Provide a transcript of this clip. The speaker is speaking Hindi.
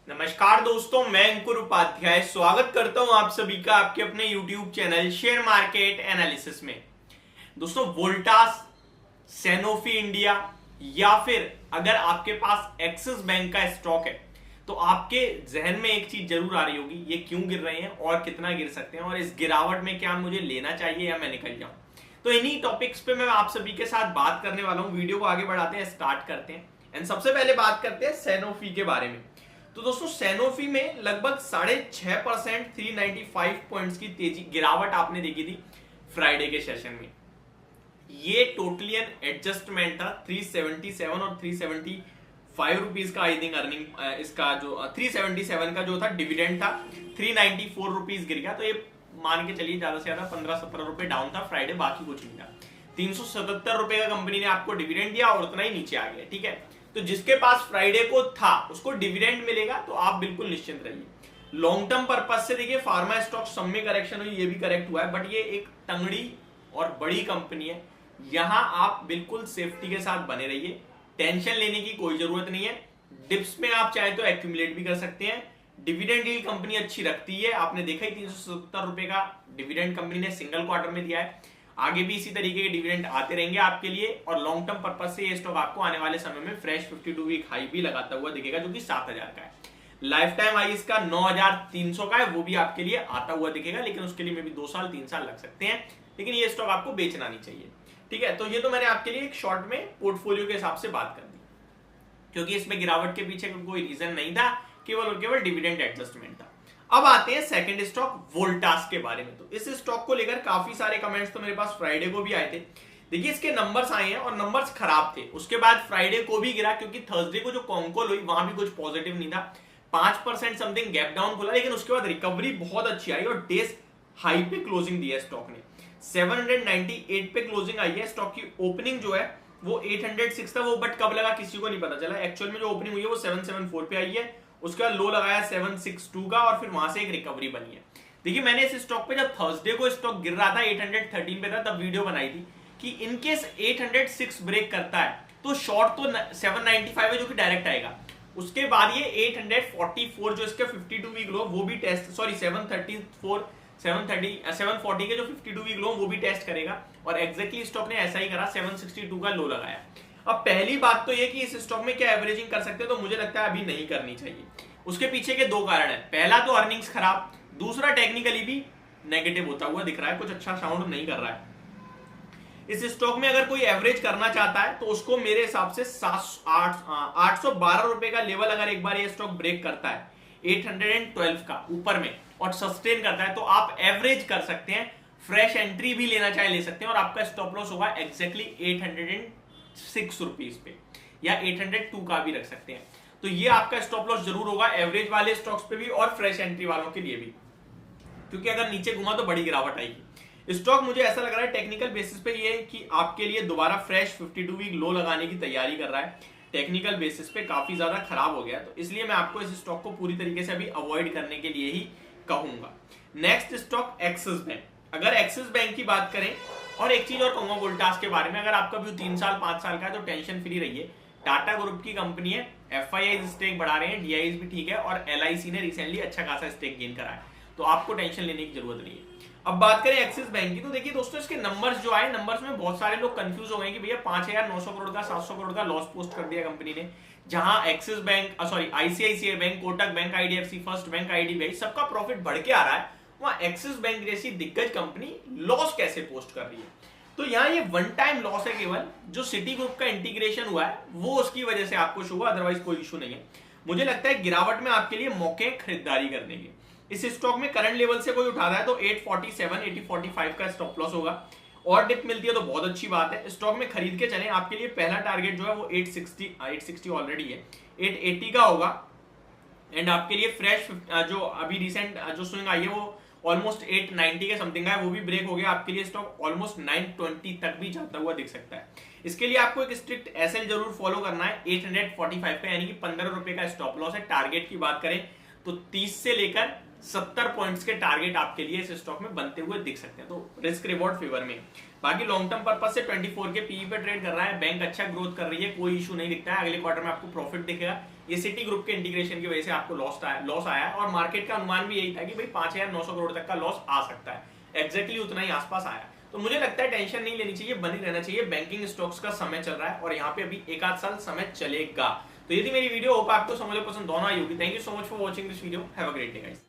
नमस्कार दोस्तों, मैं अंकुर उपाध्याय स्वागत करता हूं आप सभी का आपके अपने YouTube channel share market analysis में। दोस्तों, वोल्टास, सैनोफी इंडिया या फिर अगर आपके पास एक्सिस बैंक का स्टॉक है तो आपके जहन में एक चीज जरूर आ रही होगी, ये क्यों गिर रहे हैं और कितना गिर सकते हैं और इस गिरावट में क्या मुझे लेना चाहिए या मैं निकल जाऊं। तो इन्हीं टॉपिक्स पे मैं आप सभी के साथ बात करने वाला हूं। वीडियो को आगे बढ़ाते हैं, स्टार्ट करते हैं एंड सबसे पहले बात करते हैं सैनोफी के बारे में। तो दोस्तों, सैनोफी में लगभग 6.5% 395 पॉइंट्स की तेजी गिरावट आपने देखी थी फ्राइडे के सेशन में। ये टोटली एन एडजस्टमेंट था। 377 और 375 रुपीज का आई थिंक अर्निंग, इसका जो 377 का जो था डिविडेंड था, 394 रुपीज गिर गया। तो ये मान के चलिए ज्यादा से ज्यादा 15-17 रुपए डाउन था फ्राइडे, बाकी कुछ नहीं था। 377 रुपए का कंपनी ने आपको डिविडेंड दिया और उतना ही नीचे आ गया। ठीक है, तो जिसके पास फ्राइडे को था उसको डिविडेंड मिलेगा, तो आप बिल्कुल निश्चिंत रहिए। लॉन्ग टर्म पर्पज से देखिए, फार्मा स्टॉक सब में करेक्शन हुई, ये भी करेक्ट हुआ है, बट ये एक तंगड़ी और बड़ी कंपनी है। यहां आप बिल्कुल सेफ्टी के साथ बने रहिए, टेंशन लेने की कोई जरूरत नहीं है। डिप्स में आप चाहे तो एक्यूमुलेट भी कर सकते हैं। डिविडेंड डील कंपनी अच्छी रखती है, आपने देखा ही 370 रुपए का डिविडेंड कंपनी ने सिंगल क्वार्टर में दिया है। आगे भी इसी तरीके के डिविडेंड आते रहेंगे आपके लिए, और लॉन्ग टर्म पर्पज से ये स्टॉक आपको आने वाले समय में फ्रेश 52 वीक हाई भी लगाता हुआ दिखेगा, जो कि 7,000 का है। लाइफ टाइम हाई इसका 9,300 का है, वो भी आपके लिए आता हुआ दिखेगा, लेकिन उसके लिए में भी 2 साल 3 साल लग सकते हैं। लेकिन ये स्टॉक आपको बेचना नहीं चाहिए। ठीक है, तो ये तो मैंने आपके लिए एक शॉर्ट में पोर्टफोलियो के हिसाब से बात कर दी, क्योंकि इसमें गिरावट के पीछे कोई रीजन नहीं था, केवल और केवल डिविडेंड एडजस्टमेंट था। अब आते हैं सेकंड स्टॉक वोल्टास के बारे में। तो इस स्टॉक को लेकर काफी सारे कमेंट्स तो मेरे पास फ्राइडे को भी आए थे। देखिए, इसके नंबर्स आए हैं और नंबर्स खराब थे। उसके बाद फ्राइडे को भी गिरा, क्योंकि थर्सडे को जो कॉन्कोल हुई वहां भी कुछ पॉजिटिव नहीं था। 5% समथिंग गैप डाउन खुला, लेकिन उसके बाद रिकवरी बहुत अच्छी आई और डेज हाई पे क्लोजिंग दी है स्टॉक ने। 798 पे क्लोजिंग आई है। स्टॉक की ओपनिंग जो है वो 806 था, वो बट कब लगा किसी को नहीं पता चला। एक्चुअल में जो ओपनिंग हुई है वो 774 पे आई है, उसके बाद लो लगाया 762 का और फिर वहां से एक रिकवरी बनी है। देखिए, मैंने इस स्टॉक पे जब थर्सडे को स्टॉक गिर रहा था 813 पे था, तब वीडियो बनाई थी कि इनकेस 806 ब्रेक करता है तो शॉर्ट तो 795 है, जो कि डायरेक्ट आएगा। उसके बाद ये 844 जो इसका 52 वीक लो वो भी टेस्ट, सॉरी 740 के जो 52 वीक लो वो भी टेस्ट करेगा, और एग्जैक्टली स्टॉक ने ऐसा ही करा, 762 का लो लगाया। अब पहली बात तो ये कि इस स्टॉक में क्या एवरेजिंग कर सकते हैं, तो मुझे लगता है अभी नहीं करनी चाहिए। उसके पीछे के 2 कारण है। पहला तो अर्निंग्स खराब, दूसरा टेक्निकली भी नेगेटिव होता हुआ दिख रहा है, कुछ अच्छा साउंड नहीं कर रहा है। इस स्टॉक में अगर कोई एवरेज करना चाहता है तो उसको मेरे हिसाब से 812 रुपए का लेवल अगर एक बार ये स्टॉक ब्रेक करता है 812 का ऊपर में और सस्टेन करता है, तो आप एवरेज कर सकते हैं। फ्रेश एंट्री भी लेना चाहे ले सकते हैं, और आपका स्टॉप लॉस होगा एग्जैक्टली 806 रुपीज पे, या 802 का भी रख सकते हैं। तो ये आपका स्टॉप लॉस जरूर होगा एवरेज वाले स्टॉक्स पे भी और फ्रेश एंट्री वालों के लिए भी, क्योंकि अगर नीचे घुमा तो बड़ी गिरावट आएगी। स्टॉक मुझे ऐसा लग रहा है टेक्निकल बेसिस पे ये कि आपके लिए दोबारा फ्रेश 52 वीक लो लगाने की तैयारी कर रहा है। टेक्निकल बेसिस पे काफी ज्यादा खराब हो गया, तो इसलिए मैं आपको इस स्टॉक को पूरी तरीके से अभी अवॉइड करने के लिए ही कहूंगा। Next stock axis bank. अगर एक्सिस बैंक की बात करें, और एक चीज और कहूंगा वोल्टास के बारे में, अगर आपका व्यू 3 साल 5 साल का है तो टेंशन फ्री रहिए। टाटा ग्रुप की कंपनी है, एफआईआई स्टेक बढ़ा रहे हैं, डीआईज भी ठीक है, और एलआईसी ने रिसेंटली अच्छा खासा स्टेक गेन करा है, तो आपको टेंशन लेने की जरूरत नहीं है। अब बात करें एक्सिस बैंक की, तो देखिए दोस्तों, इसके नंबर्स जो आए, नंबर्स में बहुत सारे लोग कंफ्यूज हो गए कि भैया 5,900 करोड़ का 700 करोड़ का लॉस पोस्ट कर दिया कंपनी ने, जहां axis bank, sorry ICICI bank, Kotak bank, IDFC first bank, IDBI सबका प्रॉफिट बढ़ के आ रहा है, वहां एक्सिस बैंक जैसी दिग्गज कंपनी लॉस कैसे पोस्ट कर रही है। तो यहाँ ये वन टाइम लॉस है केवल, जो सिटी ग्रुप का इंटीग्रेशन हुआ है वो उसकी वजह से आपको शो हुआ, अदरवाइज कोई इशू नहीं है। मुझे लगता है गिरावट में आपके लिए मौके खरीदारी करने के। इस स्टॉक में करंट लेवल से कोई उठा रहा है तो 847 845 का स्टॉप लॉस होगा, और डिप मिलती है तो बहुत अच्छी बात है। स्टॉक में खरीद के चलें, आपके लिए पहला टारगेट जो है वो 860 ऑलरेडी है, 880 का होगा। एंड आपके लिए फ्रेश जो अभी रिसेंट जो स्विंग आई है वो ऑलमोस्ट 890 के समथिंग है, वो भी ब्रेक हो गया। आपके लिए स्टॉक ऑलमोस्ट 920 तक भी जाता हुआ दिख सकता है। इसके लिए आपको एक स्ट्रिक्ट एसएल जरूर फॉलो करना है 845 का, यानी कि 15 रुपए का स्टॉप लॉस है। टारगेट की बात करें तो 30 से लेकर 70 पॉइंट्स के टारगेट आपके लिए इस स्टॉक में बनते हुए दिख सकते हैं, तो रिस्क रिवॉर्ड फेवर में। बाकी लॉन्ग टर्म पर्पज से 24 के पीई पे ट्रेड कर रहा है, बैंक अच्छा ग्रोथ कर रही है, कोई इशू नहीं दिखता है। अगले क्वार्टर में आपको प्रॉफिट दिखेगा, ये सिटी ग्रुप के इंटीग्रेशन की वजह से आपको लॉस आया और मार्केट का अनुमान भी यही था कि भाई 5,900 करोड़ तक का लॉस आ सकता है, एग्जैक्टली उतना ही आसपास आया। तो मुझे लगता है टेंशन नहीं लेनी चाहिए, बनी रहना चाहिए। बैंकिंग स्टॉक्स का समय चल रहा है और यहाँ पे अभी 1 आध साल समय चलेगा। तो यदि मेरी वीडियो होप आपको समझ पसंद दोनों आई होगी। Thank you so much for watching this video. Have a great day guys.